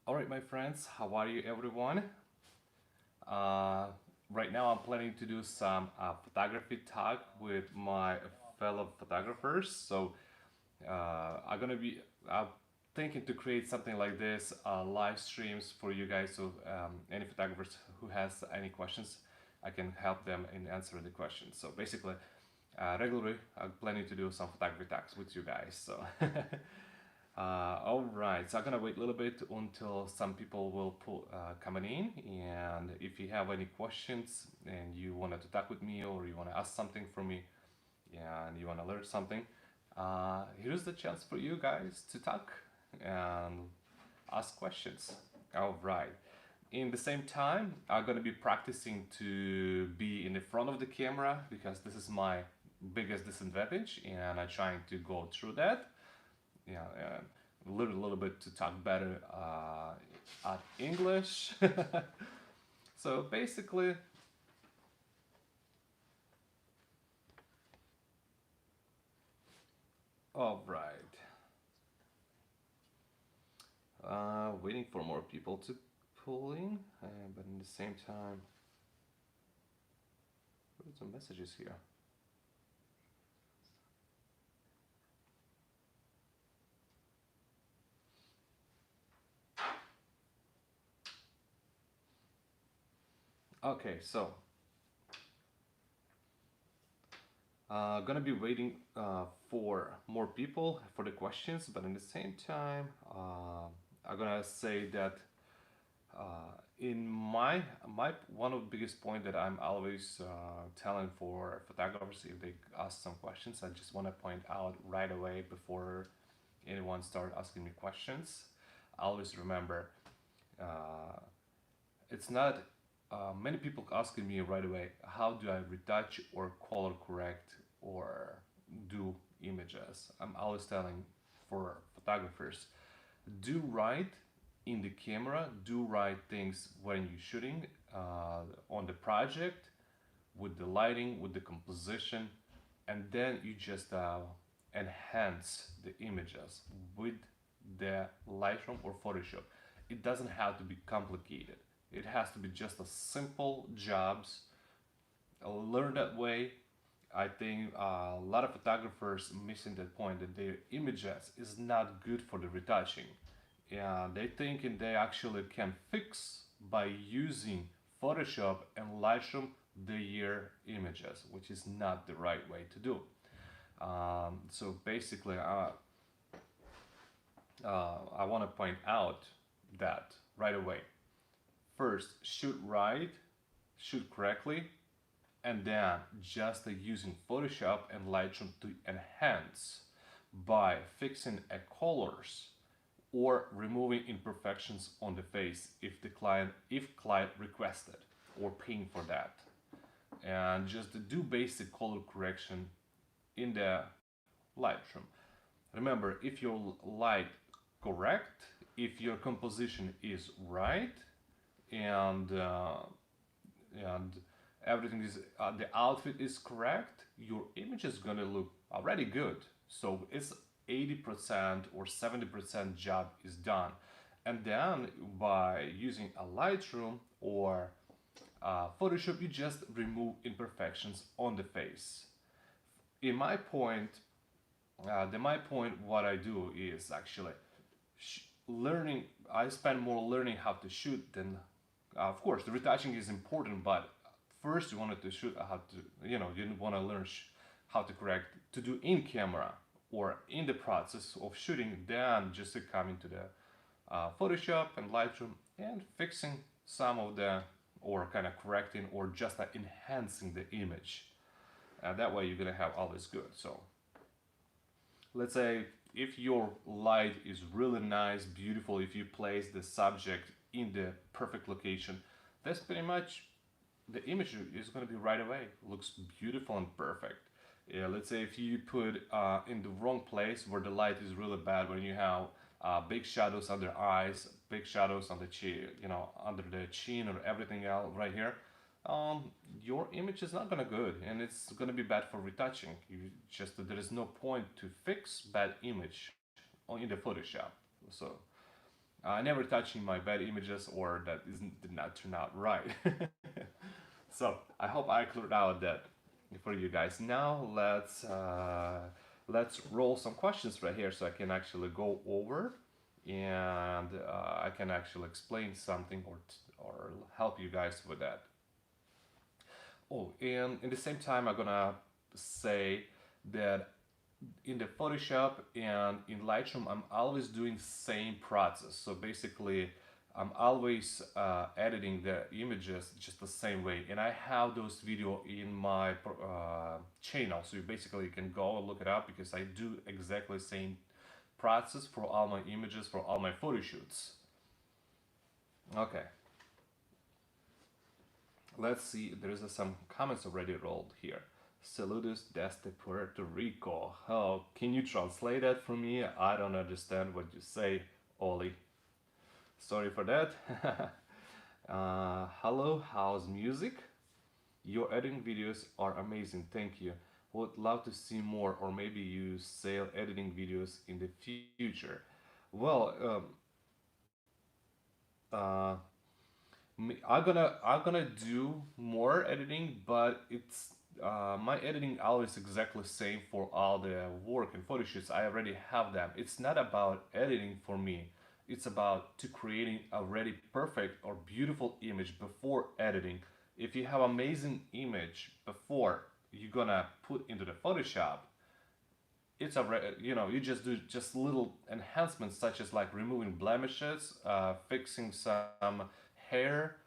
Alright, my friends, how are you, everyone? Uh, right now, I'm planning to do some photography talk with my fellow photographers. I'm gonna be thinking to create something like this, live streams for you guys. So, any photographers who has any questions, I can help them in answering the questions. So, basically, regularly, I'm planning to do some photography talks with you guys. So. All right, so I'm gonna wait a little bit until some people will coming in, and if you have any questions and you wanted to talk with me or you want to ask something from me and you want to learn something, here's the chance for you guys to talk and ask questions. All right. In the same time, I'm gonna be practicing to be in the front of the camera because this is my biggest disadvantage, and I'm trying to go through that. Yeah, and learn a little bit to talk better at English. So basically, all right. Waiting for more people to pull in, but in the same time, what are the messages here? Okay, so gonna be waiting for more people for the questions, but in the same time, I'm gonna say that in my one of the biggest point that I'm always telling for photographers if they ask some questions, I just want to point out right away before anyone start asking me questions. I always remember uh, it's not many people asking me right away how do I retouch or color correct or do images. I'm always telling for photographers do right in the camera, do right things when you're shooting on the project with the lighting, with the composition, and then you just enhance the images with the Lightroom or Photoshop. It doesn't have to be complicated. It has to be just a simple jobs. Learn that way. I think a lot of photographers missing that point that their images is not good for the retouching. Yeah, they thinking they actually can fix by using Photoshop and Lightroom their images, which is not the right way to do. So basically, I want to point out that right away. First, shoot right, shoot correctly, and then just using Photoshop and Lightroom to enhance by fixing a colors or removing imperfections on the face if client requested or paying for that, and just do basic color correction in the Lightroom. Remember, if your light correct, if your composition is right, and and everything is the outfit is correct, your image is gonna look already good. So it's 80% or 70% job is done. And then by using a Lightroom or Photoshop, you just remove imperfections on the face. In my point, my point, what I do is actually learning. I spend more learning how to shoot than, of course, the retouching is important, but first you wanted to shoot how to, you want to learn how to correct to do in camera or in the process of shooting, then just to come into the Photoshop and Lightroom and fixing some of the, or kind of correcting or just enhancing the image. That way you're gonna have all this good. So let's say if your light is really nice, beautiful, if you place the subject in the perfect location, that's pretty much the image is going to be right away. Looks beautiful and perfect. Yeah, let's say if you put in the wrong place where the light is really bad, when you have big shadows under eyes, big shadows on the chin, under the chin or everything else right here, your image is not gonna good, and it's gonna be bad for retouching. You just there is no point to fix bad image in the Photoshop. So Never touching my bad images or that did not turn out right. So I hope I cleared out that for you guys. Now let's roll some questions right here so I can actually go over and I can actually explain something or help you guys with that. Oh, and in the same time, I'm gonna say that in the Photoshop and in Lightroom, I'm always doing same process. So basically, I'm always editing the images just the same way. And I have those video in my channel. So you basically can go and look it up because I do exactly the same process for all my images, for all my photo shoots. Okay, let's see. There's some comments already rolled here. Saludos desde Puerto Rico. Oh, can you translate that for me? I don't understand what you say, Oli. Sorry for that. Hello, how's music? Your editing videos are amazing, thank you. Would love to see more, or maybe you sell editing videos in the future. Well, uh, I'm gonna do more editing, but it's my editing always exactly the same for all the work and photo shoots. I already have them. It's not about editing for me. It's about to creating a really perfect or beautiful image before editing. If you have amazing image before you're gonna put into the Photoshop, it's a you just do just little enhancements such as like removing blemishes, fixing some hair,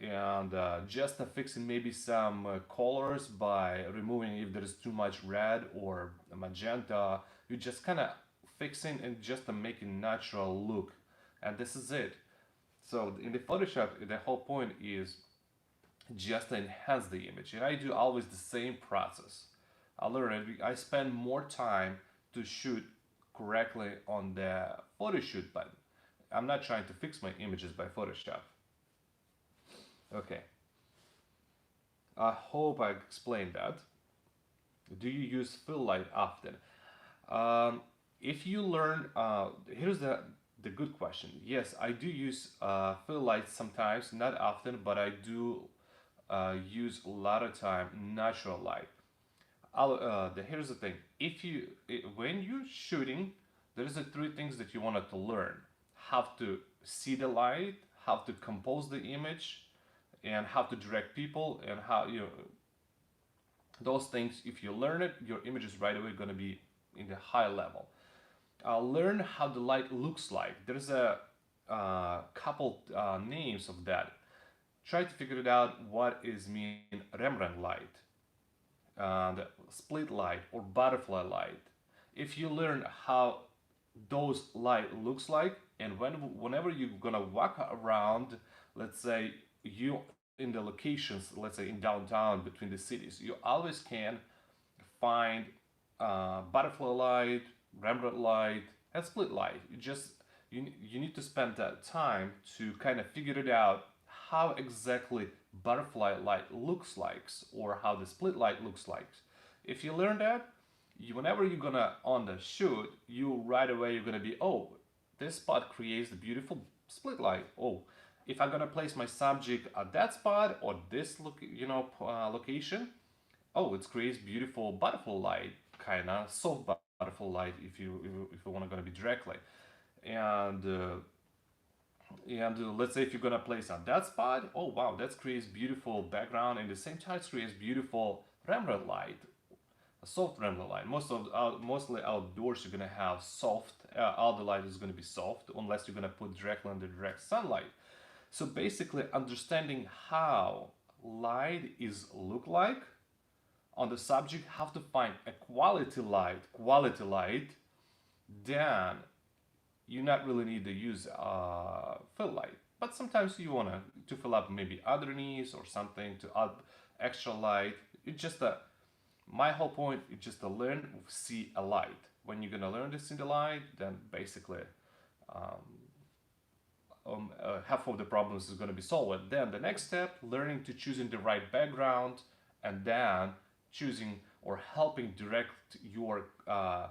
and just fixing maybe some colors by removing if there is too much red or magenta. You just kind of fixing and just making natural look, and this is it. So in the Photoshop, the whole point is just to enhance the image. And I do always the same process. I learn it. I spend more time to shoot correctly on the photo shoot button. I'm not trying to fix my images by Photoshop. Okay, I hope I explained that. Do you use fill light often? Um, if you learn, here's the good question. Yes, I do use fill lights sometimes, not often, but I do use a lot of time natural light. Here's the thing: when you're shooting, there's the three things that you wanted to learn: how to see the light, how to compose the image, and how to direct people, and how those things. If you learn it, your image is right away going to be in the high level. Learn how the light looks like. There's a couple names of that. Try to figure it out. What is mean Rembrandt light, the split light or butterfly light. If you learn how those light looks like, and whenever you're gonna walk around, let's say you in the locations, let's say in downtown between the cities, you always can find butterfly light, Rembrandt light, and split light. You need to spend that time to kind of figure it out how exactly butterfly light looks like or how the split light looks like. If you learn that, whenever you're gonna on the shoot, you right away you're gonna be, oh, this spot creates the beautiful split light. Oh, if I'm gonna place my subject at that spot or this location, oh, it creates beautiful butterfly light, kind of soft butterfly light if you want to gonna be directly, and let's say if you're gonna place on that spot, oh wow, that creates beautiful background and the same time it creates beautiful Rembrandt light, a soft Rembrandt light. Mostly outdoors you're gonna have soft. All the light is gonna be soft unless you're gonna put directly under direct sunlight. So basically, understanding how light is look like on the subject, have to find a quality light, then you not really need to use fill light. But sometimes you wanna to fill up maybe underneath or something to add extra light. It's just a my whole point is just to learn see a light. When you're gonna learn to see the light, then basically half of the problems is going to be solved. Then the next step, learning to choosing the right background, and then choosing or helping direct your uh,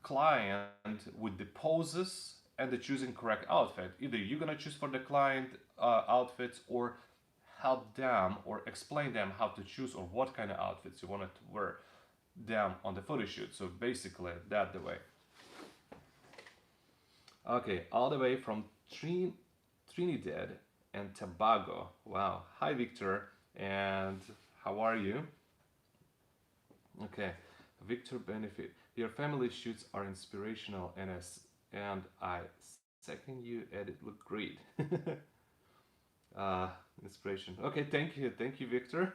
client with the poses and the choosing correct outfit. Either you're gonna choose for the client outfits, or help them or explain them how to choose or what kind of outfits you wanted to wear them on the photo shoot. So basically that the way. Okay, all the way from Trinidad and Tobago. Wow. Hi, Victor. And how are you? Okay, Victor Benefit. Your family shoots are inspirational, and I second you edit look great. uh, Inspiration. Okay, thank you, Victor.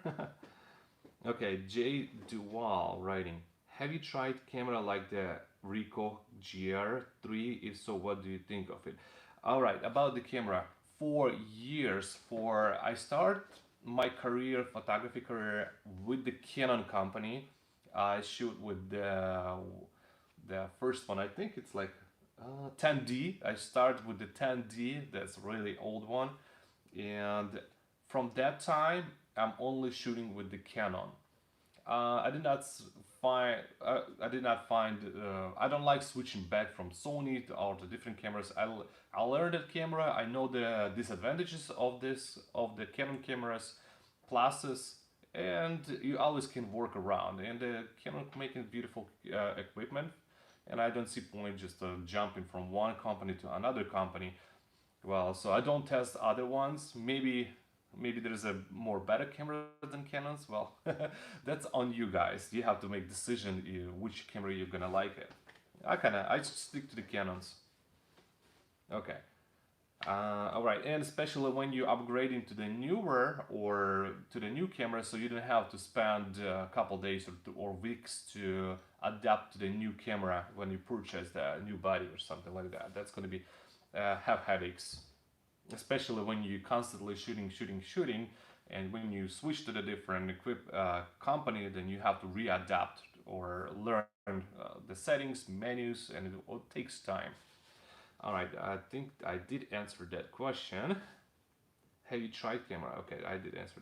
Okay, J Duval writing. Have you tried camera like the Ricoh GR3? If so, what do you think of it? All right, about the camera. For years, for I start my career, photography career with the Canon company. I shoot with the first one. I think it's like 10D. I start with the 10D. That's really old one, and from that time, I'm only shooting with the Canon. I did not find. I did not find. I don't like switching back from Sony to or to different cameras. I learned that camera. I know the disadvantages of this of the Canon cameras, pluses, and you always can work around. And the Canon making beautiful equipment, and I don't see point just jumping from one company to another company. Well, so I don't test other ones. Maybe there's a more better camera than Canon's. Well, that's on you guys. You have to make decision which camera you're gonna like it. I just stick to the Canons. Okay. All right, and especially when you upgrading to the newer or to the new camera, so you don't have to spend a couple days or weeks to adapt to the new camera when you purchase the new body or something like that. That's going to be have headaches, especially when you constantly shooting, and when you switch to the different company, then you have to readapt or learn the settings, menus, and it all takes time. All right, I think I did answer that question. Have you tried camera? Okay, I did answer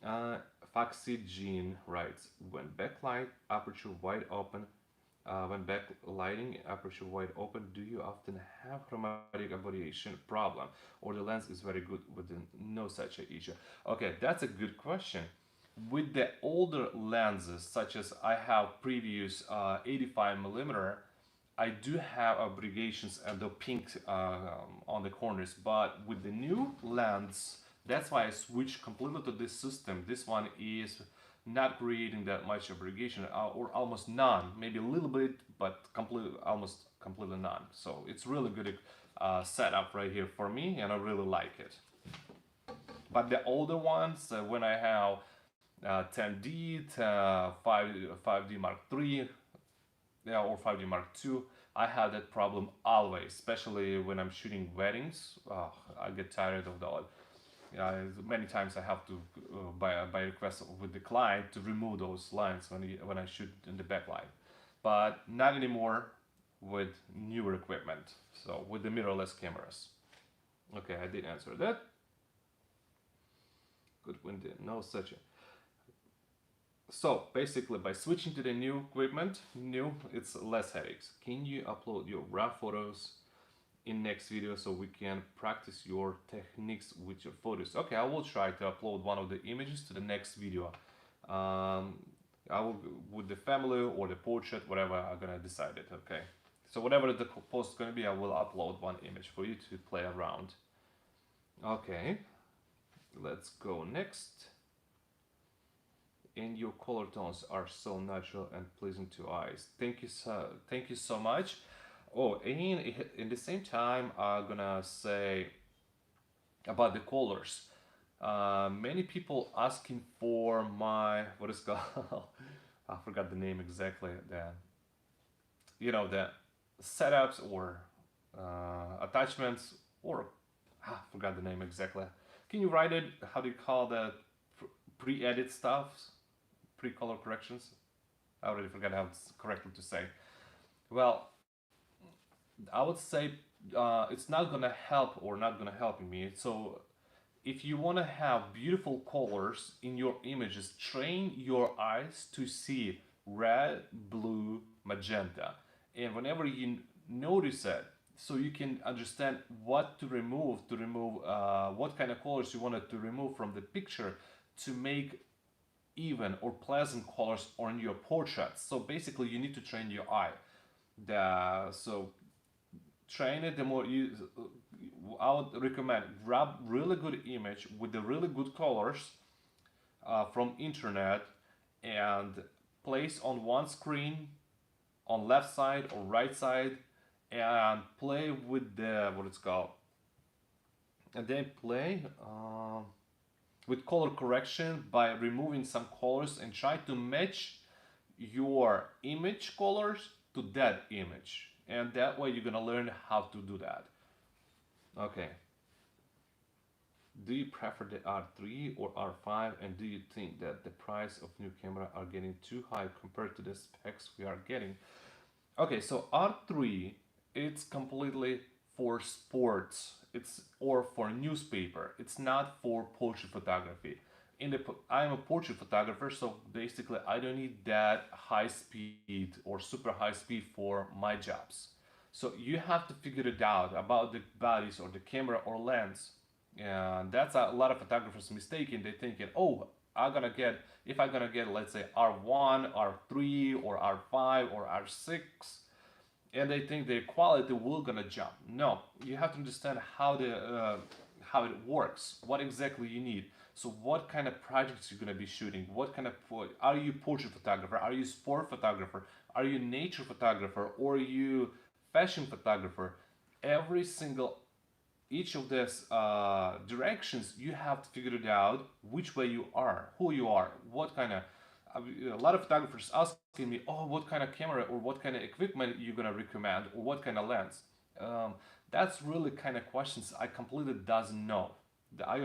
that. Foxy Jean writes, when backlight aperture wide open, when backlighting aperture wide open, do you often have chromatic aberration problem, or the lens is very good with no such a issue? Okay, that's a good question. With the older lenses, such as I have previous 85 millimeter, I do have abbreviations and the pink on the corners, but with the new lens, that's why I switched completely to this system. This one is not creating that much abrogation or almost none, maybe a little bit, but almost completely none. So it's really good setup right here for me, and I really like it. But the older ones, when I have 10D, 5D Mark III, yeah, or 5D Mark II, I have that problem always, especially when I'm shooting weddings. Oh, I get tired of that. Yeah, many times I have to, by request with the client, to remove those lines when I shoot in the backlight. But not anymore with newer equipment, so with the mirrorless cameras. Okay, I did answer that. Good window, no such a. So basically, by switching to the new equipment, it's less headaches. Can you upload your raw photos in next video so we can practice your techniques with your photos? Okay, I will try to upload one of the images to the next video. I will with the family or the portrait, whatever I'm gonna decide it. Okay, so whatever the post is gonna be, I will upload one image for you to play around. Okay, let's go next. And your color tones are so natural and pleasing to eyes. Thank you so much. Oh, and in the same time, I'm gonna say about the colors. Many people asking for my what is called I forgot the name exactly. The setups or attachments, or I forgot the name exactly. Can you write it? How do you call that? Pre-edit stuff, pre-color corrections. I already forgot how it's correctly to say. Well, I would say it's not gonna help or not gonna help me. So if you want to have beautiful colors in your images, train your eyes to see red, blue, magenta. And whenever you notice it, so you can understand what to remove, what kind of colors you wanted to remove from the picture to make even or pleasant colors on your portraits. So basically you need to train your eye. So train it. The more you, I would recommend grab really good image with the really good colors from internet and place on one screen on left side or right side and play with the what it's called, and then play with color correction by removing some colors and try to match your image colors to that image, and that way you're gonna learn how to do that. Okay, do you prefer the R3 or R5, and do you think that the price of new camera are getting too high compared to the specs we are getting? Okay, so R3, it's completely for sports. It's or for newspaper. It's not for portrait photography. I'm a portrait photographer, so basically I don't need that high speed or super high speed for my jobs. So you have to figure it out about the bodies or the camera or lens, and that's a lot of photographers mistaken. They thinking, oh, I'm gonna get if I'm gonna get, let's say, R1, R3, or R5 or R6, and they think the quality will gonna jump. No, you have to understand how it works, what exactly you need. So what kind of projects you're gonna be shooting? What kind of are you portrait photographer? Are you sport photographer? Are you nature photographer? Or are you fashion photographer? Every single each of these directions, you have to figure it out which way you are, who you are, what kind of. A lot of photographers asking me, oh, what kind of camera or what kind of equipment you're gonna recommend or what kind of lens. That's really kind of questions I completely doesn't know. I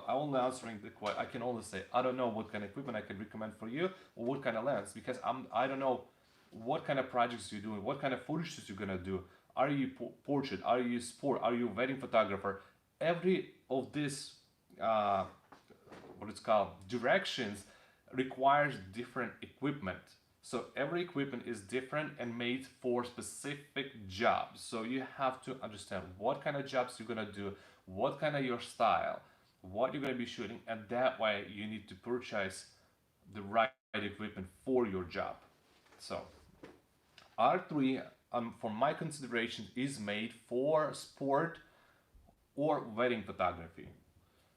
only answering the question. I can only say I don't know what kind of equipment I can recommend for you or what kind of lens, because I don't know what kind of projects you're doing, what kind of photo shoots you're gonna do. Are you portrait? Are you sport? Are you wedding photographer? Every of these, what it's called, directions requires different equipment. So every equipment is different and made for specific jobs. So you have to understand what kind of jobs you're gonna do, what kind of your style, what you're gonna be shooting, and that way you need to purchase the right equipment for your job. So R3, for my consideration, is made for sport or wedding photography.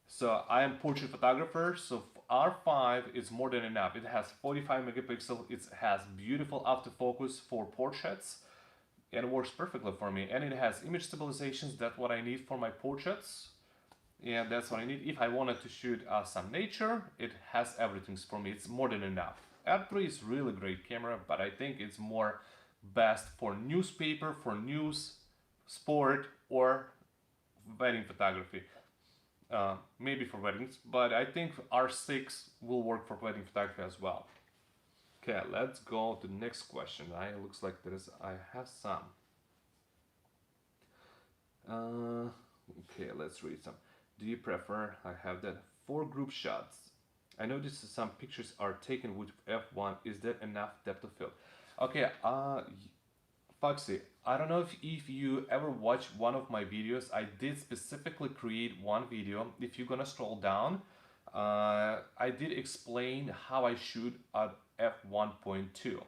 So I am portrait photographer, so R5 is more than enough. It has 45 megapixel, it has beautiful autofocus for portraits, and it works perfectly for me. And it has image stabilizations, that's what I need for my portraits. And that's what I need. If I wanted to shoot some nature, it has everything for me. It's more than enough. R3 is really great camera, but I think it's more best for newspaper, for news, sport, or wedding photography. Maybe for weddings, but I think R6 will work for wedding photography as well. Okay, let's go to the next question. It looks like I have some. Okay, let's read some. Do you prefer, I have that, 4 group shots? I noticed some pictures are taken with f1. Is that enough depth of field? Okay, Foxy, I don't know if you ever watched one of my videos. I did specifically create one video. If you're gonna scroll down, I did explain how I shoot at f1.2.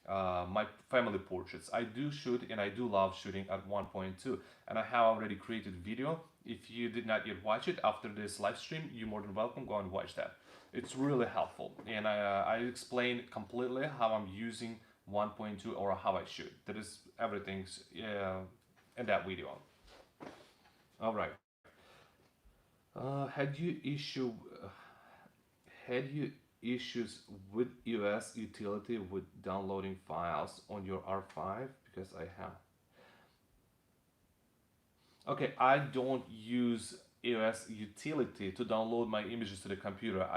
My family portraits. I do shoot and I do love shooting at 1.2, and I have already created video. If you did not yet watch it after this live stream, you're more than welcome. Go and watch that. It's really helpful, and I explain completely how I'm using 1.2 or how I shoot. That is everything's in that video. All right. Had you had you issues with EOS utility with downloading files on your R5? Because I have. Okay, I don't use EOS utility to download my images to the computer.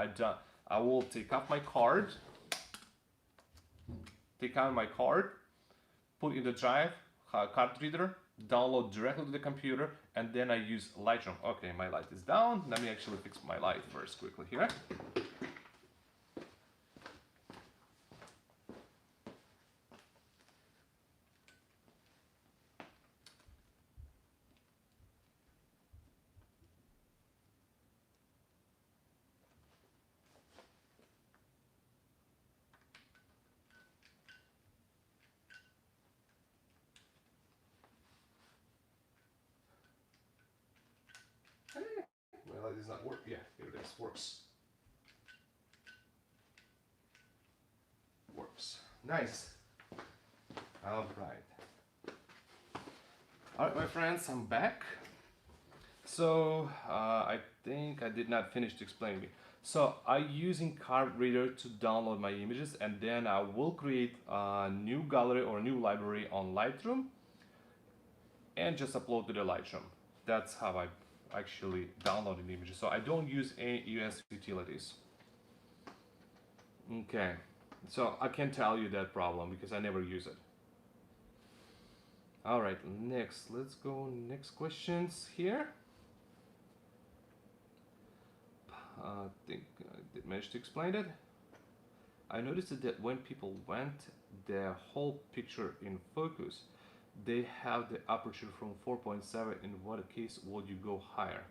I will take out my card, put in the drive, card reader, download directly to the computer, and then I use Lightroom. Okay, my light is down. Let me actually fix my light first quickly here. Yeah, here it is. Works. Nice. All right. All right, my friends, I'm back. So I think I did not finish to explain me. So I'm using card reader to download my images, and then I will create a new gallery or a new library on Lightroom and just upload to the Lightroom. That's how I actually download the images. So I don't use any US utilities. Okay, so I can tell you that problem because I never use it. All right, next, let's go next questions here. I think I did manage to explain it. I noticed that when people want their whole picture in focus, they have the aperture from 4.7. In what case would you go higher?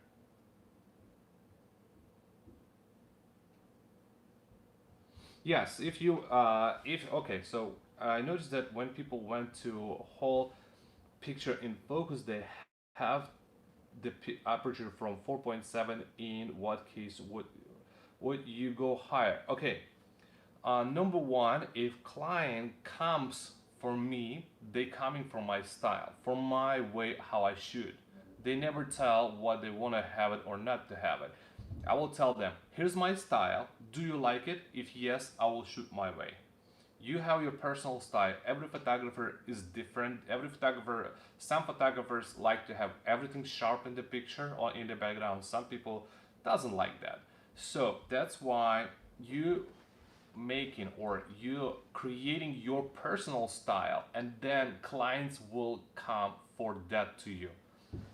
Yes, if you if okay, so I noticed that when people went to whole picture in focus, they have the aperture from 4.7. In what case would you go higher? Okay, number one, if client comes for me, they coming from my style, from my way how I shoot. They never tell what they want to have it or not to have it. I will tell them, here's my style. Do you like it? If yes, I will shoot my way. You have your personal style. Every photographer is different. Every photographer, some photographers like to have everything sharp in the picture or in the background. Some people doesn't like that. So that's why you making or you creating your personal style, and then clients will come for that to you.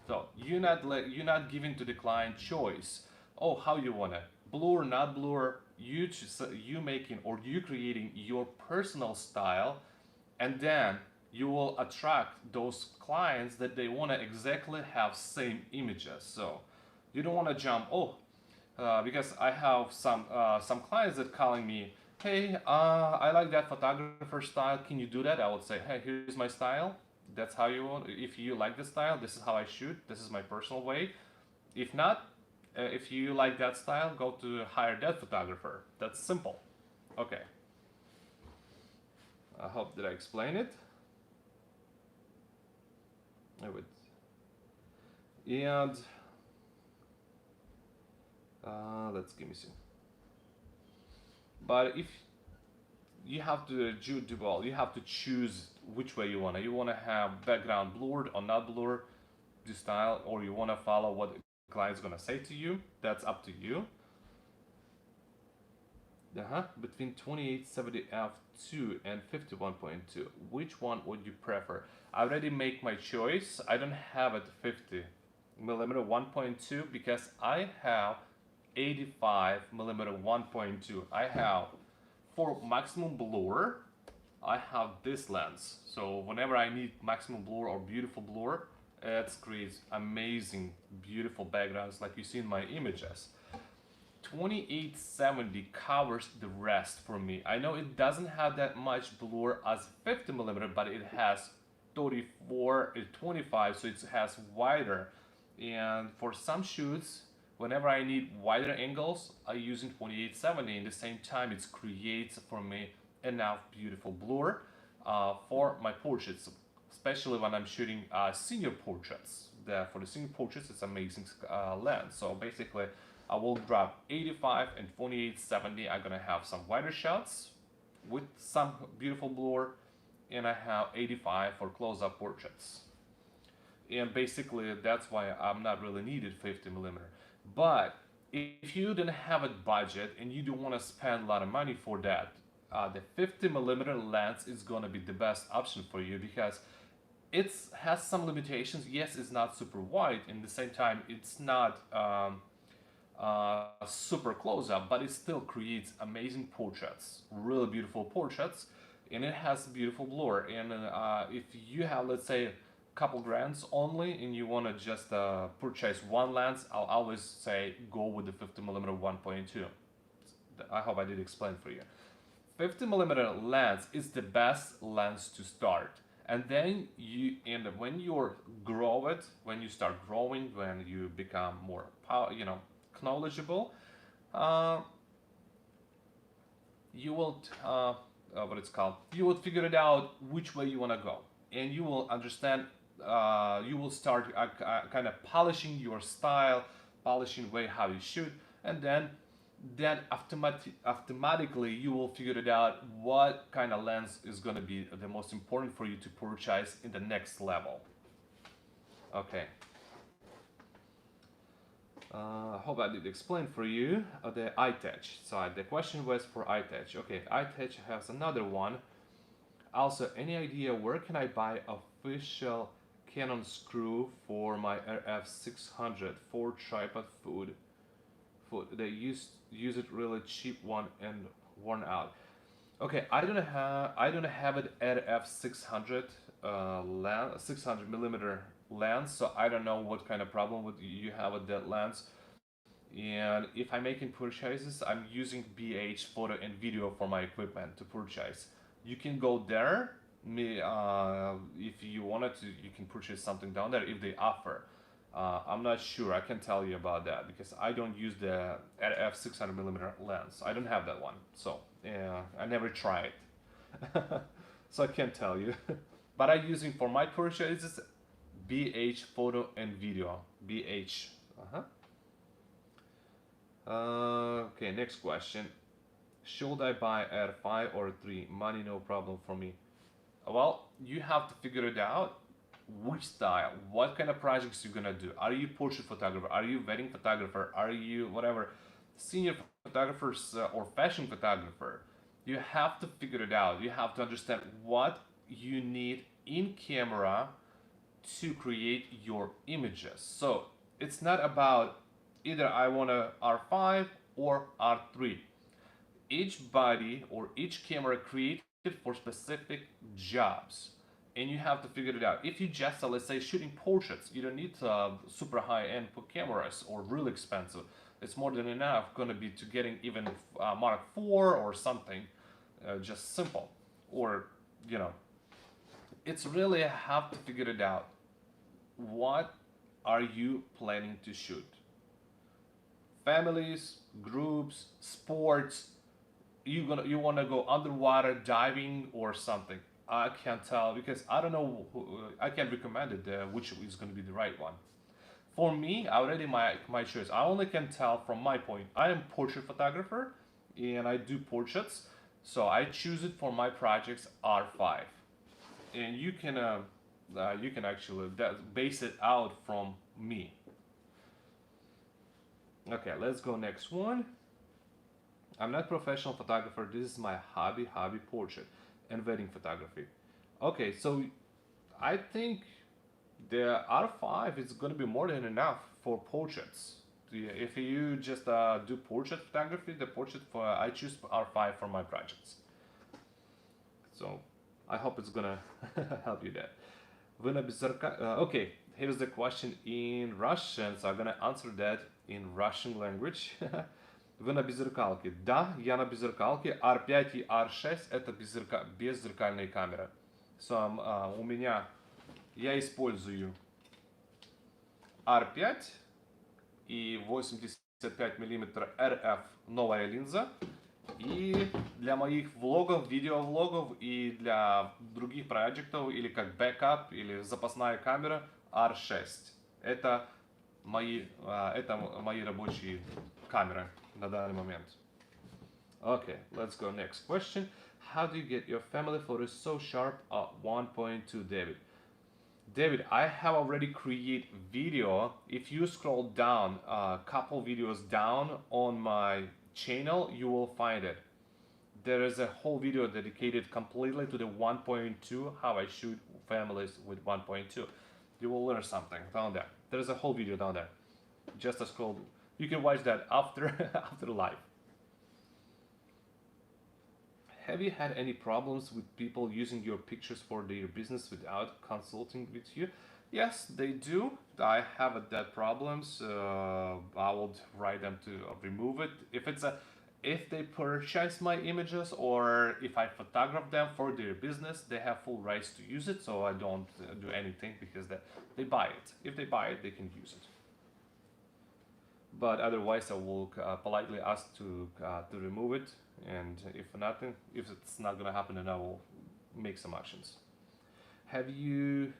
So you're not giving to the client choice. Oh, how you want it, blur, not blur. You making or you creating your personal style, and then you will attract those clients that they want to exactly have same images. So you don't want to jump. Oh, because I have some clients that calling me, hey, I like that photographer style. Can you do that? I would say, hey, here's my style. That's how you want. If you like the style, this is how I shoot. This is my personal way. If not, if you like that style, go to hire that photographer. That's simple. Okay. I hope that I explain it. I would. And let's give me some. But if you have to do well, you have to choose which way you want to. You want to have background blurred or not blurred, the style, or you want to follow what the client's gonna say to you. That's up to you. Between 2870 f2 and 51.2, which one would you prefer? I already make my choice. I don't have it 50 millimeter 1.2 because I have 85 millimeter 1.2. I have for maximum blur. I have this lens, so whenever I need maximum blur or beautiful blur, it creates amazing beautiful backgrounds like you see in my images. 2870 covers the rest for me. I know it doesn't have that much blur as 50 millimeter, but it has 34, 25, so it has wider. And for some shoots, whenever I need wider angles, I use in 2870. In the same time, it creates for me enough beautiful blur for my portraits, especially when I'm shooting senior portraits. For the senior portraits, it's amazing lens. So basically, I will drop 85 and 2870. I'm gonna have some wider shots with some beautiful blur, and I have 85 for close-up portraits. And basically, that's why I'm not really needed 50 millimeter. But if you don't have a budget and you don't want to spend a lot of money for that, the 50 millimeter lens is gonna be the best option for you because it has some limitations. Yes, it's not super wide. In the same time, it's not super close up, but it still creates amazing portraits, really beautiful portraits, and it has beautiful blur. And if you have, let's say, a couple grands only, and you want to just purchase one lens, I'll always say go with the 50 millimeter 1.2. I hope I did explain for you. 50 millimeter lens is the best lens to start, and then when you grow it, when you start growing, when you become more power, knowledgeable, uh, you will what it's called. You will figure it out which way you want to go, and you will understand. You will start kind of polishing your style, polishing way how you shoot, and then automatically you will figure it out what kind of lens is going to be the most important for you to purchase in the next level. Okay. I hope I did explain for you the iTouch. So the question was for iTouch. Okay, iTouch has another one. Also, any idea where can I buy official Canon screw for my RF600 for tripod foot? They use it really cheap one and worn out. Okay, I don't have an RF600 lens, 600 millimeter lens, so I don't know what kind of problem would you have with that lens. And if I'm making purchases, I'm using BH photo and video for my equipment to purchase. You can go there. If you wanted to, you can purchase something down there if they offer. I'm not sure. I can tell you about that because I don't use the f 600 millimeter lens. I don't have that one, so I never tried, so I can't tell you. But I'm using for my purchases BH photo and video. BH. Uh-huh. Okay, next question. Should I buy R5 or 3? Money no problem for me. Well, you have to figure it out. Which style? What kind of projects you're gonna do? Are you portrait photographer? Are you wedding photographer? Are you whatever senior photographers or fashion photographer? You have to figure it out. You have to understand what you need in camera to create your images. So it's not about either I want a R5 or R3. Each body or each camera created for specific jobs, and you have to figure it out. If you just let's say shooting portraits, you don't need super high-end cameras or really expensive. It's more than enough going to be to getting even Mark IV or something, just simple. Or it's really have to figure it out. What are you planning to shoot? Families, groups, sports. You want to go underwater diving or something? I can't tell because I don't know. I can't recommend it. Which is going to be the right one. For me, already my choice. I only can tell from my point. I am portrait photographer, and I do portraits, so I choose it for my projects R5, and you can actually base it out from me. Okay, let's go next one. I'm not professional photographer. This is my hobby portrait and wedding photography. Okay, so I think the R5 is going to be more than enough for portraits. If you just do portrait photography, the portrait for I choose R5 for my projects. So I hope it's gonna help you there. Okay, here's the question in Russian, so I'm gonna answer that in Russian language. Вы на беззеркалке? Да, я на беззеркалке. R5 и R6 это беззеркальные камеры. So, я использую R5 и 85 мм RF новая линза. И для моих влогов, видеовлогов и для других проектов, или как бэкап, или запасная камера R6. Это мои рабочие камеры на данный момент. Okay, let's go next question. How do you get your family photos so sharp at 1.2, David? David, I have already created video. If you scroll down a couple videos down on my channel, you will find it. There is a whole video dedicated completely to the 1.2, how I shoot families with 1.2. You will learn something down there. There is a whole video down there. Just a scroll. You can watch that after after live. Have you had any problems with people using your pictures for their business without consulting with you? Yes, they do. I have that problems. I will write them to remove it. If they purchase my images or if I photograph them for their business, they have full rights to use it. So I don't do anything because they buy it. If they buy it, they can use it. But otherwise I will politely ask to remove it, and if it's not gonna happen, then I will make some actions. Have you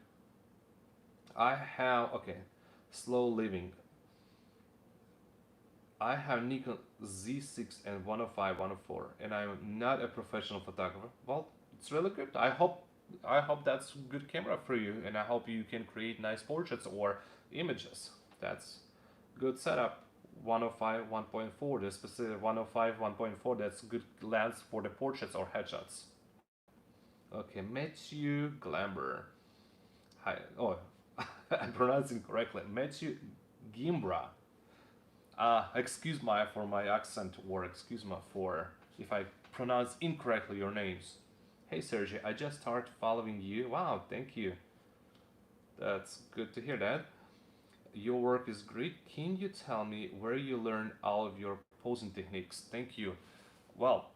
I have Okay, slow living. I have Nikon Z6 and 105 104, and I'm not a professional photographer. Well, it's really good. I hope that's good camera for you, and I hope you can create nice portraits or images. That's good setup. 105 1.4, the specific 105 1.4, that's good lens for the portraits or headshots. Okay, Matthew Glamber. Hi. Oh, I'm pronouncing correctly. Matthew Gimbra. Excuse my for my accent, or excuse me for if I pronounce incorrectly your names. Hey Sergey, I just started following you. Wow, thank you. That's good to hear that. Your work is great. Can you tell me where you learned all of your posing techniques? Thank you. Well,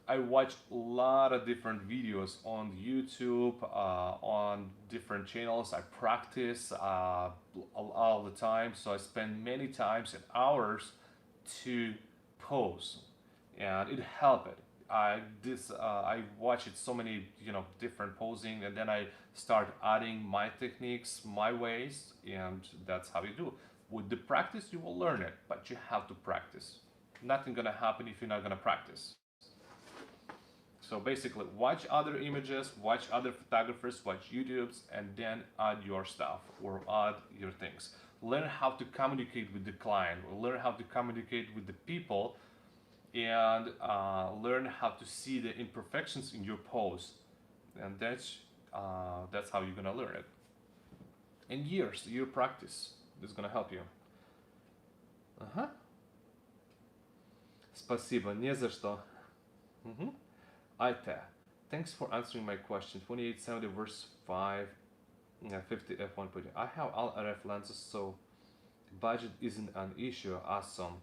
I watch a lot of different videos on YouTube, on different channels. I practice all the time, so I spend many times and hours to pose, and it helped. I watch it so many different posing, and then I start adding my techniques, my ways, and that's how you do. With the practice, you will learn it, but you have to practice. Nothing gonna happen if you're not gonna practice. So basically, watch other images, watch other photographers, watch YouTubes, and then add your stuff or add your things. Learn how to communicate with the client, or learn how to communicate with the people, and learn how to see the imperfections in your pose, and that's how you're gonna learn it. And year practice is gonna help you. Ага. Спасибо, не за что. Mhm. Aita, thanks for answering my question. 2870 verse 5, 50 f1.0. I have all RF lenses, so budget isn't an issue. Awesome.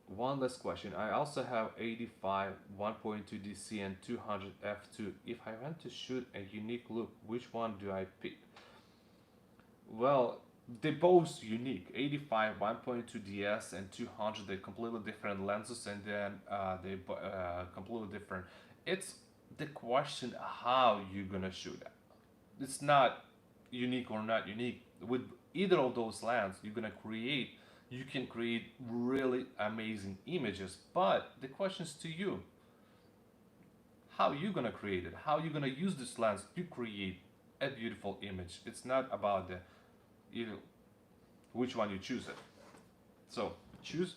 One last question. I also have 85 1.2 DC and 200 f2. If I want to shoot a unique look, which one do I pick? Well, they both unique. 85 1.2 DS and 200, they're completely different lenses, and then they completely different. It's the question how you're gonna shoot it. It's not unique or not unique. With either of those lenses, you can create really amazing images. But the question is to you: how you gonna create it? How you gonna use this lens to create a beautiful image? It's not about the you which one you choose it. So choose.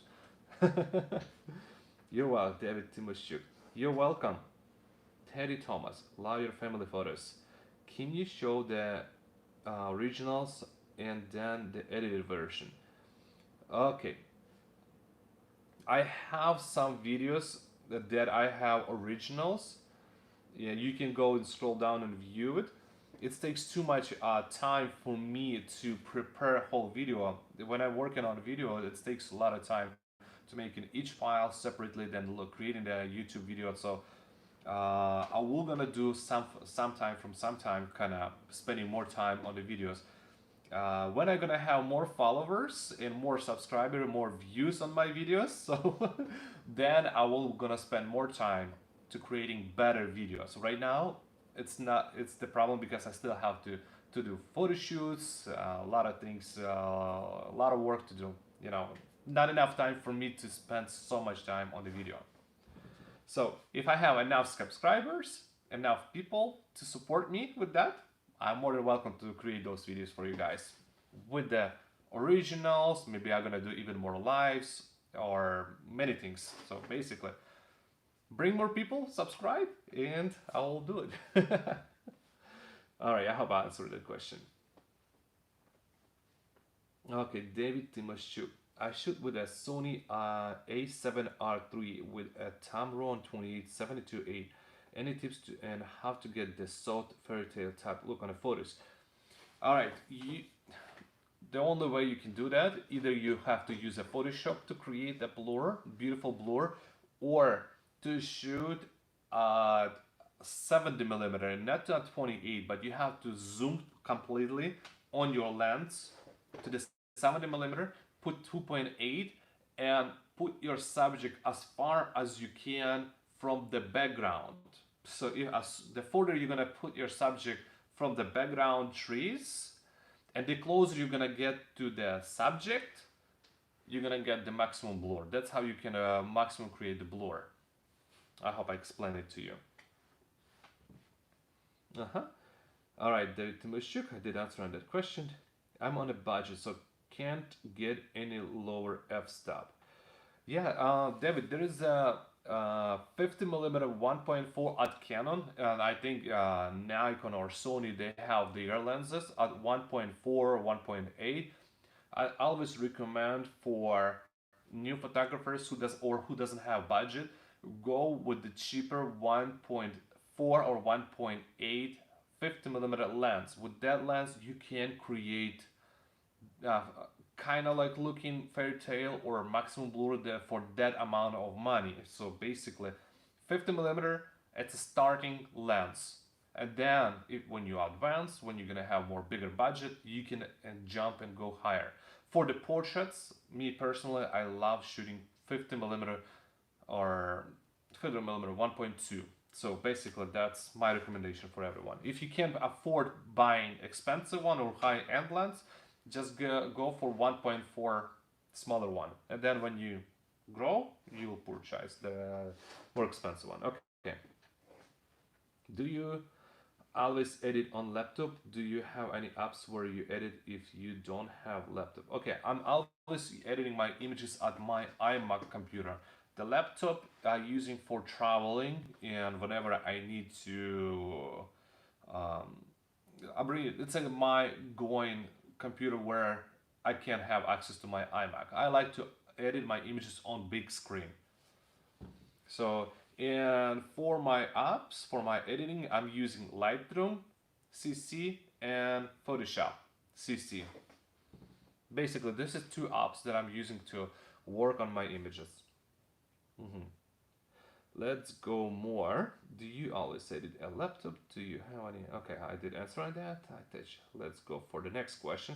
You're welcome, David Timoshuk. You're welcome. Teddy Thomas, love your family photos. Can you show the originals and then the edited version? Okay, I have some videos that I have originals. Yeah, you can go and scroll down and view it. It takes too much time for me to prepare a whole video. When I'm working on a video, it takes a lot of time to make each file separately, then creating the YouTube video. So I will gonna do sometime from sometime, kind of spending more time on the videos. When I'm gonna have more followers and more subscribers, more views on my videos, so then I will gonna spend more time to creating better videos. Right now, it's the problem because I still have to do photo shoots, a lot of things, a lot of work to do. Not enough time for me to spend so much time on the video. So if I have enough subscribers, enough people to support me with that, I'm more than welcome to create those videos for you guys with the originals. Maybe I'm gonna do even more lives or many things. So basically, bring more people, subscribe, and I'll do it. All right, I hope I answered the question. Okay, David Timoshuk. I shoot with a Sony A7R3 with a Tamron 2872A. Any tips and how to get the soft fairy tale type look on the photos? All right, the only way you can do that, either you have to use a Photoshop to create a blur, beautiful blur, or to shoot at 70 millimeter, not at 28, but you have to zoom completely on your lens to the 70 millimeter, put 2.8 and put your subject as far as you can from the background. So if, as the further you're gonna put your subject from the background trees, and the closer you're gonna get to the subject, you're gonna get the maximum blur. That's how you can maximum create the blur. I hope I explained it to you. Uh-huh. All right, David Timoshuk, I did answer on that question. I'm on a budget, so can't get any lower f-stop. Yeah, David, there is a 50 millimeter 1.4 at Canon, and I think Nikon or Sony, they have their lenses at 1.4, 1.8. I always recommend for new photographers who doesn't have budget, go with the cheaper 1.4 or 1.8 50 millimeter lens. With that lens, you can create uh, kind of like looking fairy tale or maximum blur there for that amount of money. So basically, 50 millimeter, it's a starting lens. And then when you advance, when you're gonna have more bigger budget, you can jump and go higher. For the portraits, me personally, I love shooting 50 millimeter or 50 millimeter 1.2. So basically, that's my recommendation for everyone. If you can't afford buying expensive one or high end lens, just go for 1.4 smaller one, and then when you grow, you will purchase the more expensive one. Okay. Do you always edit on laptop? Do you have any apps where you edit if you don't have laptop? Okay, I'm always editing my images at my iMac computer. The laptop I'm using for traveling and whenever I need to um, it's like my going computer where I can have access to my iMac. I like to edit my images on big screen. So, and for my apps, for my editing, I'm using Lightroom, CC, and Photoshop, CC. Basically, this is two apps that I'm using to work on my images. Mhm. Let's go more. Do you always edit a laptop? Do you have any? Okay, I did answer on that. I touch. Let's go for the next question.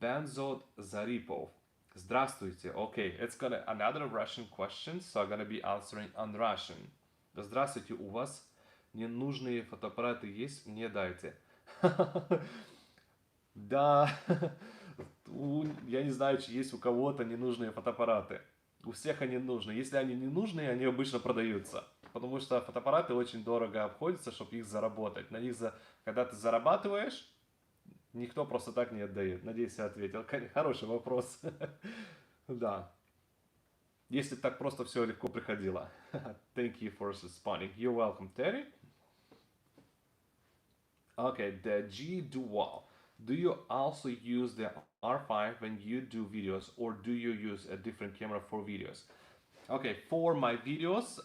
Benzod Zaripov. Здравствуйте. Okay, it's gonna another Russian question, so I'm gonna be answering on Russian. Здравствуйте, у вас ненужные фотоаппараты есть? Мне дайте. Да, я не знаю, чи есть у кого-то ненужные фотоаппараты. У всех они нужны. Если они не нужны, они обычно продаются. Потому что фотоаппараты очень дорого обходятся, чтобы их заработать. Когда ты зарабатываешь, никто просто так не отдает. Надеюсь, я ответил. Хороший вопрос. Да. Если так просто все легко приходило. Thank you for responding. You're welcome, Terry. Okay, the G Dual. Do you also use the R5 when you do videos, or do you use a different camera for videos? Okay, for my videos,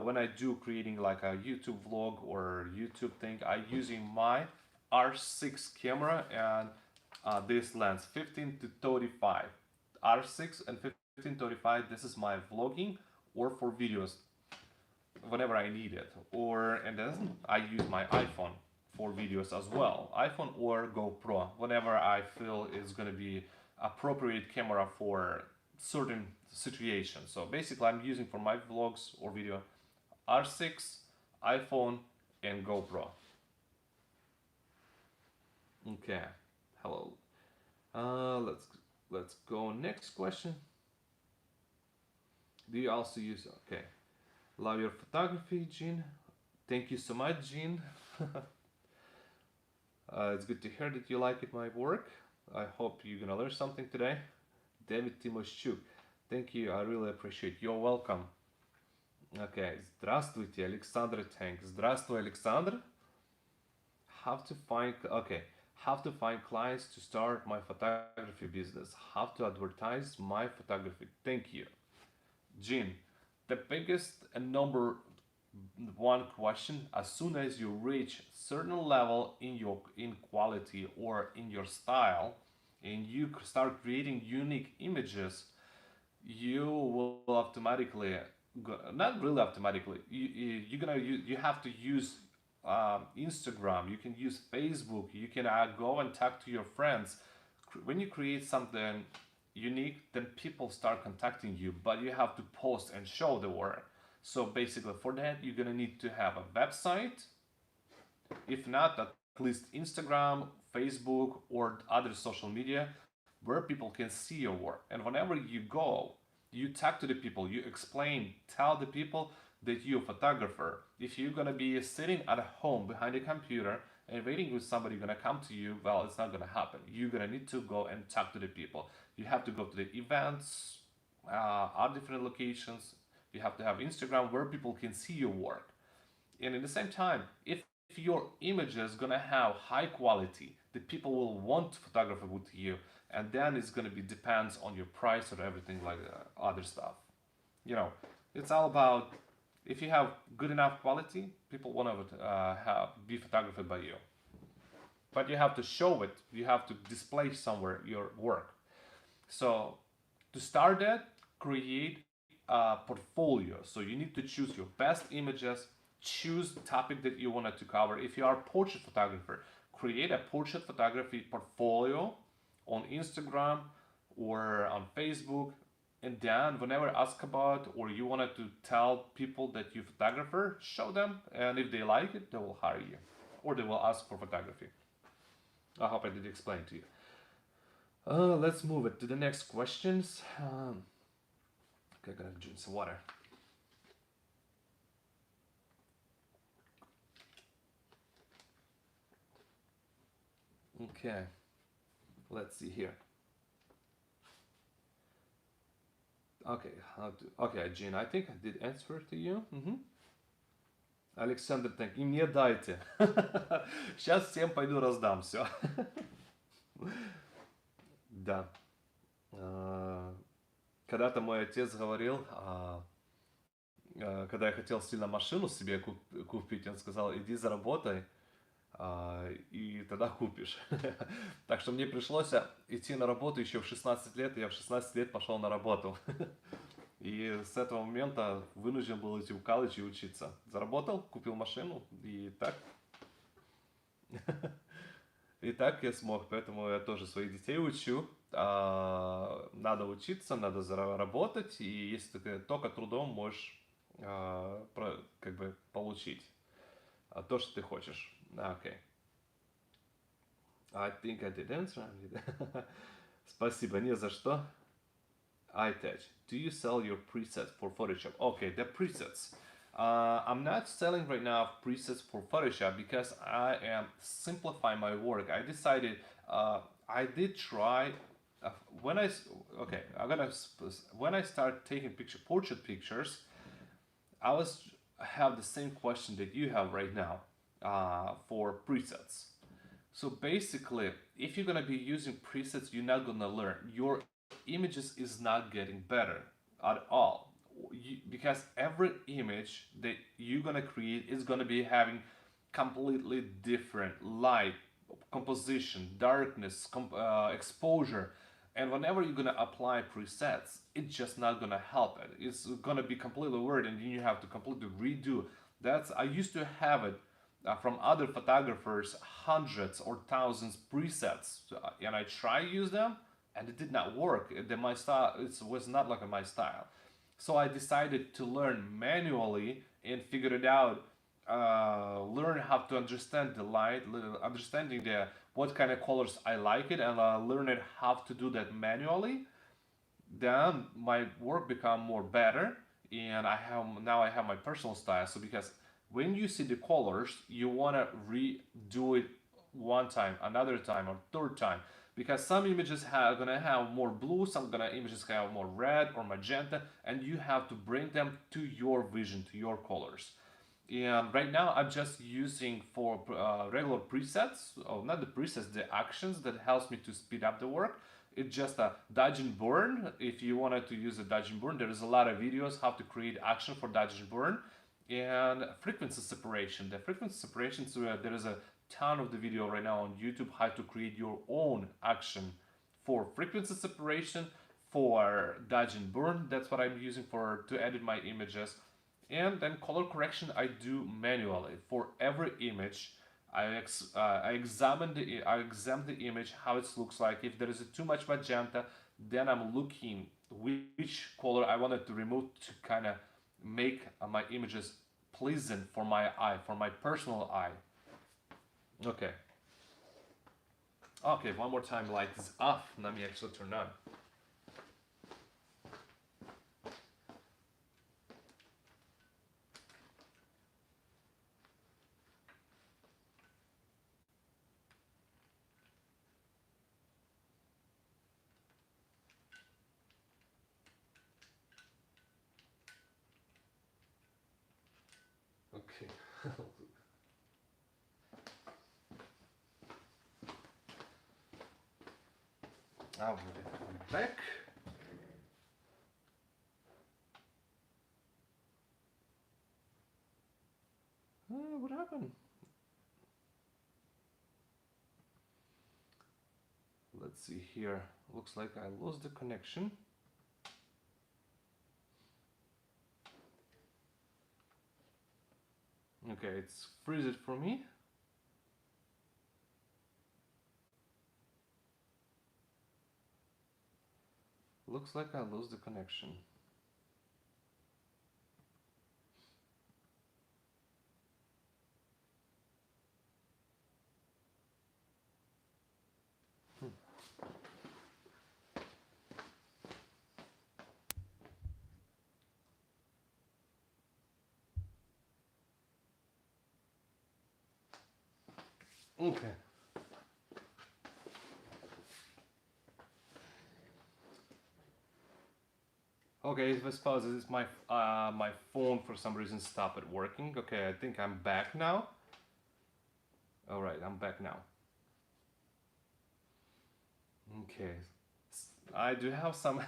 when I do creating like a YouTube vlog or YouTube thing, I using my R6 camera and this lens 15 to 35. R6 and 15 to 35. This is my vlogging or for videos whenever I need it. Or and then I use my iPhone for videos as well. iPhone or GoPro whenever I feel it's gonna be appropriate camera for certain situation. So basically I'm using for my vlogs or video R6, iPhone and GoPro. Okay, hello. Let's go next question. Do you also use okay? Love your photography, Jean. Thank you so much, Jean. It's good to hear that you like it, my work. I hope you're gonna learn something today. David Timoshchuk. Thank you, I really appreciate. You're welcome. Okay, здравствуйте, Alexander Tank. Здравствуй, Alexander. How to find clients to start my photography business. How to advertise my photography. Thank you. Jean, the biggest and number one question, as soon as you reach certain level in quality or in your style and you start creating unique images, you will automatically not really automatically you have to use Instagram, you can use Facebook, you can go and talk to your friends. When you create something unique, then people start contacting you, but you have to post and show the work. So basically for that, you're gonna need to have a website, if not, at least Instagram, Facebook, or other social media where people can see your work. And whenever you go, you talk to the people, you explain, tell the people that you're a photographer. If you're gonna be sitting at home behind a computer and waiting with somebody gonna come to you, well, it's not gonna happen. You're gonna need to go and talk to the people. You have to go to the events, at different locations. You have to have Instagram where people can see your work. And at the same time, if your image is gonna have high quality, the people will want to photograph with you, and then it's gonna be depends on your price or everything like other stuff. You know, it's all about if you have good enough quality, people want to have be photographed by you. But you have to show it. You have to display somewhere your work. So to start that, create a portfolio. So you need to choose your best images, choose the topic that you wanted to cover. If you are a portrait photographer, create a portrait photography portfolio on Instagram or on Facebook. And then whenever asked about or you wanted to tell people that you're a photographer, show them. And if they like it, they will hire you or they will ask for photography. I hope I did explain to you. Let's move it to the next questions. Okay, I'm gonna drink some water. Okay, let's see here. Okay, okay, Gene, I think I did answer to you. Александр, так, и мне дайте. Сейчас всем пойду раздам все. Да. Когда-то мой отец говорил, когда я хотел сильно машину себе купить, он сказал, иди заработай, и тогда купишь. Так что мне пришлось идти на работу еще в 16 лет, и я в 16 лет пошел на работу. И с этого момента вынужден был идти в колледж и учиться. Заработал, купил машину, и так. И так я смог, поэтому я тоже своих детей учу. Надо учиться, надо заработать, и если ты только трудом можешь как бы получить то, что ты хочешь. Okay. I think I did answer. Спасибо, не за что. iTouch. Do you sell your presets for Photoshop? Okay, the presets. I'm not selling right now presets for Photoshop because I am simplifying my work. I decided I did try when I okay I'm gonna when I start taking portrait pictures, I was have the same question that you have right now for presets. So basically, if you're gonna be using presets, you're not gonna learn. Your images is not getting better at all. Because every image that you're gonna create is gonna be having completely different light, composition, darkness, exposure, and whenever you're gonna apply presets, it's just not gonna help it. It's gonna be completely weird, and then you have to completely redo. That's I used to have it from other photographers, hundreds or thousands presets, and I try to use them, and it did not work. My style it was not like my style. So I decided to learn manually and figure it out. Learn how to understand the light, understanding the what kind of colors I like it, and learn it how to do that manually. Then my work become more better, and I have my personal style. So because when you see the colors, you wanna redo it one time, another time, or third time because some images are gonna have more blue, some images have more red or magenta, and you have to bring them to your vision, to your colors. And right now I'm just using for regular presets, or not the presets, the actions that helps me to speed up the work. It's just a dodge and burn. If you wanted to use a dodge and burn, there is a lot of videos how to create action for dodge and burn. And frequency separation. The frequency separation, so there is a ton of the video right now on YouTube how to create your own action for frequency separation, for dodge and burn. That's what I'm using for to edit my images. And then color correction I do manually for every image. I examine the image, how it looks like. If there is too much magenta, then I'm looking which color I wanted to remove to kind of make my images pleasant for my eye, for my personal eye. Okay. Okay, one more time, light is off. Let me actually turn on. Okay. I'm back. What happened? Let's see here. Looks like I lost the connection. Okay, it's freeze it for me. Looks like I lost the connection. Okay. Okay, if I suppose this is my phone for some reason stopped working. Okay, I think I'm back now. All right, I'm back now. Okay. I do have some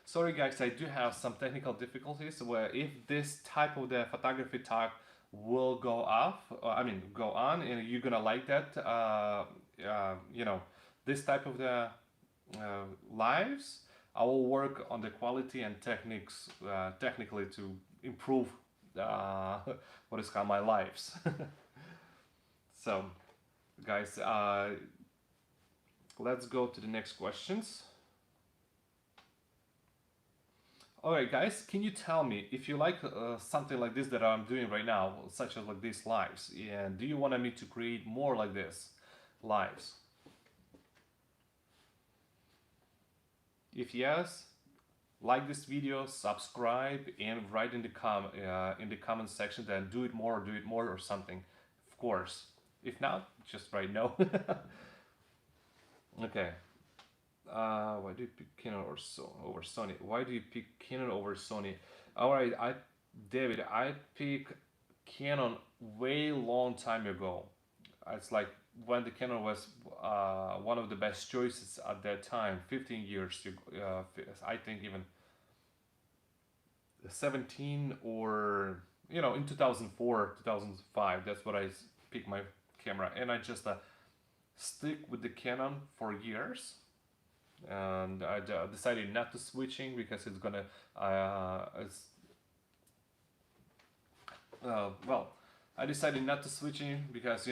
sorry guys, I do have some technical difficulties where if this type of the photography talk will go off, I mean go on, and you're gonna like that, you know, this type of the lives, I will work on the quality and techniques, technically to improve uh, what is called my lives. So, guys, let's go to the next questions. All right, guys, can you tell me if you like something like this that I'm doing right now, such as like these lives, and do you want me to create more like this lives? If yes, like this video, subscribe, and write in the comment section that do it more, or something. Of course. If not, just write no. Okay. Why do you pick Canon over Sony? Why do you pick Canon over Sony? All right, David, I pick Canon way long time ago. It's like when the Canon was one of the best choices at that time, 15 years, I think even 17, or in 2004, 2005. That's what I picked my camera, and I just stick with the Canon for years. And I decided not to switching because it's gonna it's well, I decided not to switching because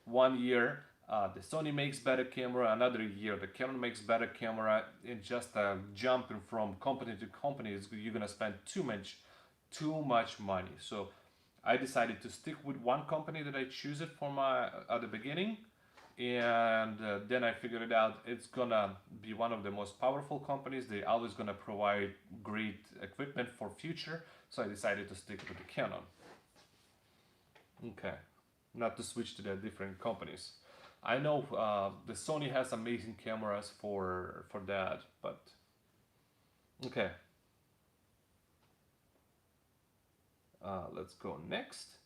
1 year the Sony makes better camera, another year the Canon makes better camera, and just jumping from company to company you're gonna spend too much money. So I decided to stick with one company that I choose it for my at the beginning, and then I figured it out. It's gonna be one of the most powerful companies. They always gonna provide great equipment for future. So I decided to stick with the Canon. Okay, not to switch to the different companies. I know the Sony has amazing cameras for that, but okay. Let's go next.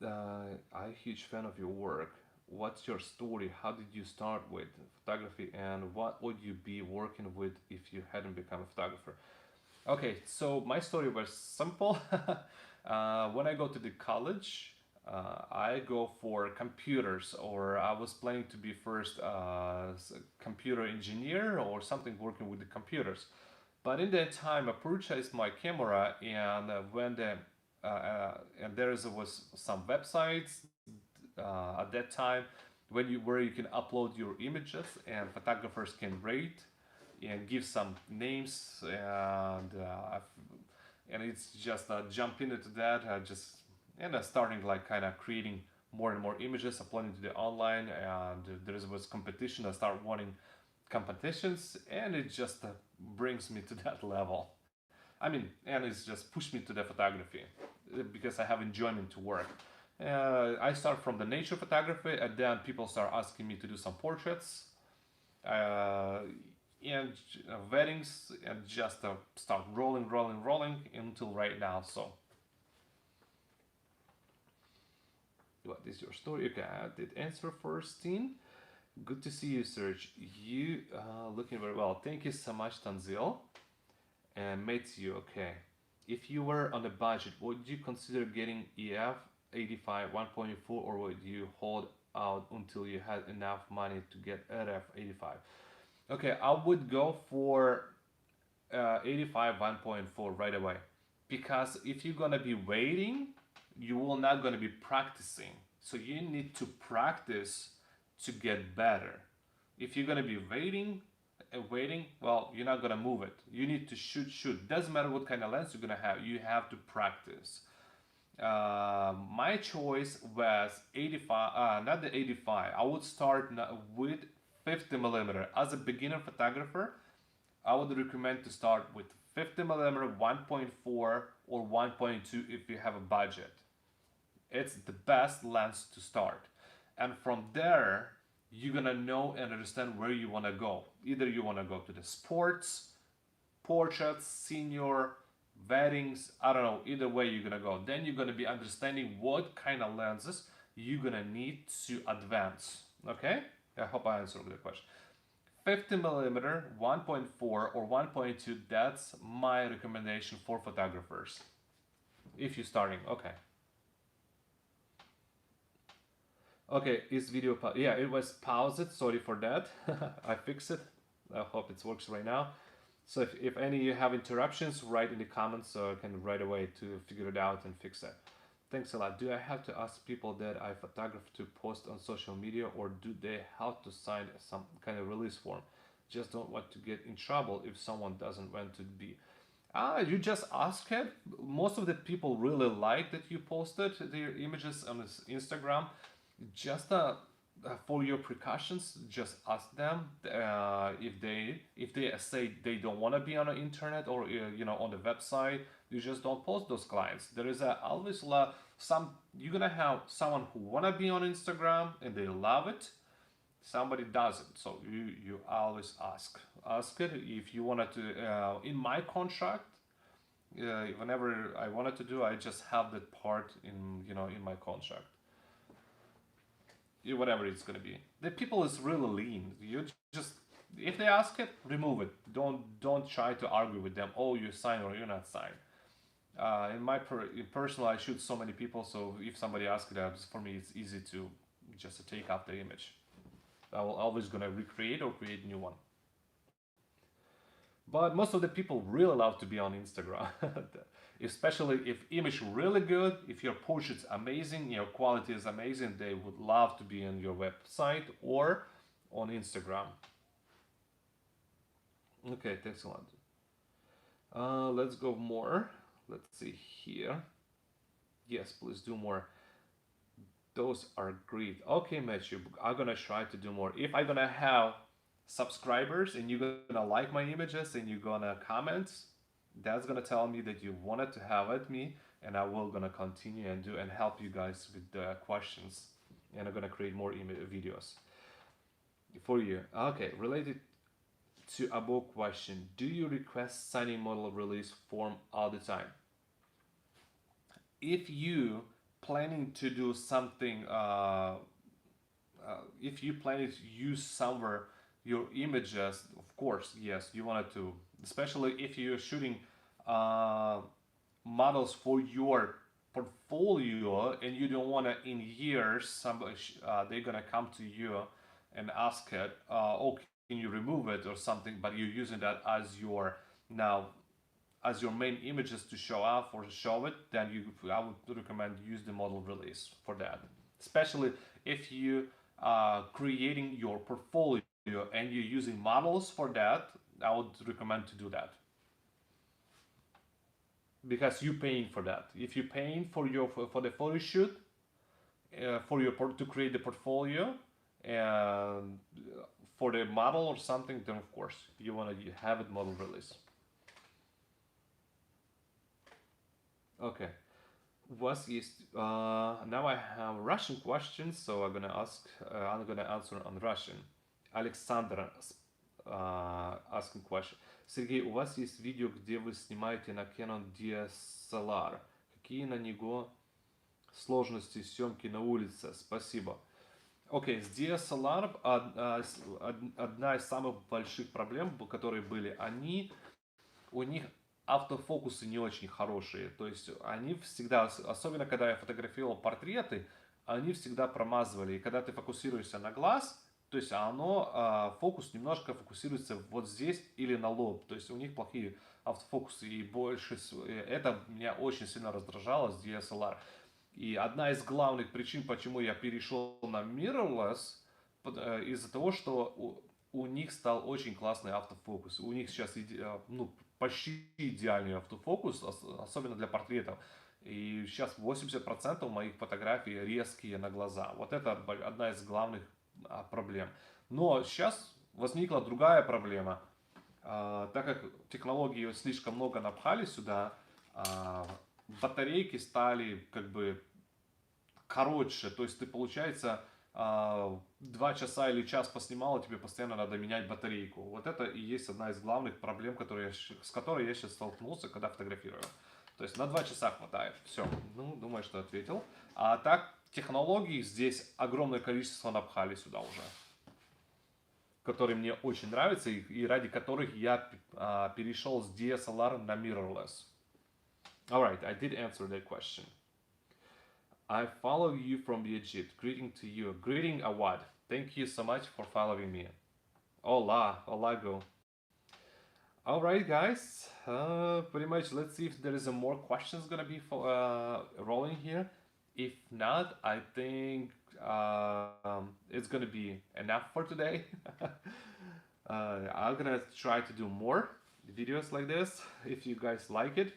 I'm a huge fan of your work. What's your story? How did you start with photography, and what would you be working with if you hadn't become a photographer? Okay, so my story was simple. When I go to the college, I go for computers, or I was planning to be first computer engineer or something working with the computers. But in that time, I purchased my camera, and when the and was some websites at that time where you can upload your images and photographers can rate and give some names and it's just jump into that just and starting like kind of creating more and more images uploading to the online and was competition. I start wanting competitions and it just brings me to that level. I mean, and it's just pushed me to the photography because I have enjoyment to work. I start from the nature photography and then people start asking me to do some portraits uh, and weddings and just start rolling until right now. So what is your story? Okay, I did answer first, Teen. Good to see you, Serge. You looking very well. Thank you so much, Tanzil. And Matthew, okay. If you were on a budget, would you consider getting EF 85 1.4 or would you hold out until you had enough money to get RF 85? Okay, I would go for 85 1.4 right away because if you're gonna be waiting, you will not gonna be practicing. So you need to practice to get better. If you're gonna be waiting and waiting, well, you're not gonna move it. You need to shoot. Doesn't matter what kind of lens you're gonna have. You have to practice. My choice was 85, not the 85. I would start with 50 millimeter. As a beginner photographer, I would recommend to start with 50 millimeter 1.4 or 1.2 if you have a budget. It's the best lens to start. And from there, you're gonna know and understand where you wanna go. Either you wanna go to the sports, portraits, senior, weddings, I don't know, either way you're gonna go. Then you're gonna be understanding what kind of lenses you're gonna need to advance. Okay? I hope I answered the question. 50 millimeter, 1.4 or 1.2, that's my recommendation for photographers. If you're starting, okay. Okay, is video yeah, it was paused, sorry for that. I fixed it. I hope it works right now. So if any you have interruptions, write in the comments so I can right away to figure it out and fix it. Thanks a lot. Do I have to ask people that I photograph to post on social media or do they have to sign some kind of release form? Just don't want to get in trouble if someone doesn't want to be. You just ask it. Most of the people really like that you posted their images on this Instagram. Just for your precautions, just ask them if they say they don't want to be on the internet or on the website. You just don't post those clients. There is always some you're gonna have someone who wanna be on Instagram and they love it. Somebody doesn't. So you always ask it if you wanted to. In my contract, whenever I wanted to do, I just have that part in my contract. Whatever it's gonna be. The people is really lean. You just if they ask it, remove it. Don't try to argue with them. Oh, you sign or you're not signed. In my personal, I shoot so many people, so if somebody asks it, for me it's easy to just to take out the image. I will always gonna recreate or create a new one. But most of the people really love to be on Instagram. Especially if image really good, if your portrait's amazing, your quality is amazing, they would love to be on your website or on Instagram. Okay, thanks a lot. Let's go more. Let's see here. Yes, please do more. Those are great. Okay, Matthew, I'm gonna try to do more. If I'm gonna have subscribers and you're gonna like my images and you're gonna comment, that's gonna tell me that you wanted to have at me and I will gonna continue and do and help you guys with the questions and I'm gonna create more videos for you. Okay, related to above question, do you request signing model release form all the time? If you planning to do something if you planning to use somewhere your images, of course, yes, you wanted to, especially if you're shooting models for your portfolio and you don't want to in years somebody they're gonna come to you and ask it, oh, can you remove it or something, but you're using that as your now as your main images to show off or show it, then I would recommend use the model release for that. Especially if you creating your portfolio and you're using models for that, I would recommend to do that. Because you're paying for that. If you're paying for the photo shoot, for your to create the portfolio and for the model or something, then of course you want to have it model release. Okay. Now I have Russian questions, so I'm gonna ask. I'm gonna answer on Russian. Alexander asking question. Сергей, у вас есть видео, где вы снимаете на Canon DSLR. Какие на него сложности съемки на улице? Спасибо. Окей, с DSLR одна из самых больших проблем, которые были, у них автофокусы не очень хорошие. То есть они всегда, особенно когда я фотографировал портреты, они всегда промазывали. И когда ты фокусируешься на глаз, то есть фокус немножко фокусируется вот здесь или на лоб. То есть у них плохие автофокусы. И больше это меня очень сильно раздражало с DSLR. И одна из главных причин, почему я перешел на mirrorless, из-за того, что у них стал очень классный автофокус. У них сейчас почти идеальный автофокус, особенно для портретов. И сейчас 80% моих фотографий резкие на глаза. Вот это одна из главных проблем. Но сейчас возникла другая проблема. Так как технологии слишком много напхали сюда, батарейки стали как бы короче. То есть ты, получается, 2 часа или час поснимал, тебе постоянно надо менять батарейку. Вот это и есть одна из главных проблем, с которой я сейчас столкнулся, когда фотографирую. То есть на 2 часа хватает. Все, думаю, что ответил. А так, технологий здесь огромное количество напхали сюда уже, которые мне очень нравятся и ради которых я перешел с DSLR на mirrorless. Alright, I did answer that question. I follow you from Egypt. Greeting to you. Greeting Awad. Thank you so much for following me. Hola, hola go. Alright guys, pretty much let's see if there is a more questions gonna be rolling here. If not, I think it's gonna be enough for today. I'm gonna try to do more videos like this if you guys like it.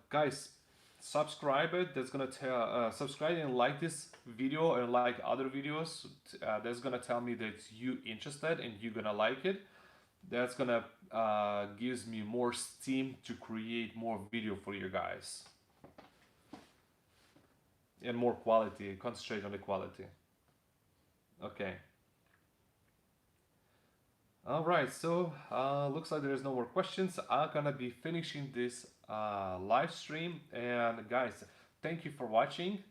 Guys, subscribe it. That's gonna tell subscribe and like this video and like other videos. That's gonna tell me that you interested and you're gonna like it. That's gonna gives me more steam to create more video for you guys and more quality. Concentrate on the quality. Okay. Alright, so looks like there is no more questions. I'm gonna be finishing this live stream, and guys, thank you for watching.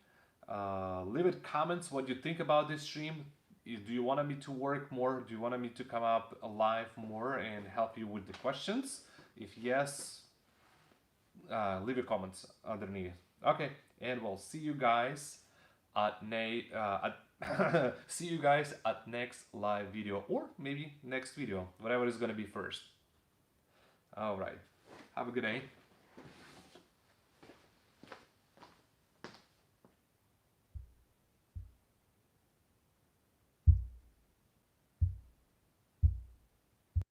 Leave it comments what you think about this stream. Do you want me to work more? Do you want me to come up live more and help you with the questions? If yes, leave your comments underneath. Okay, and we'll see you guys at see you guys at next live video, or maybe next video, whatever is going to be first. All right, have a good day.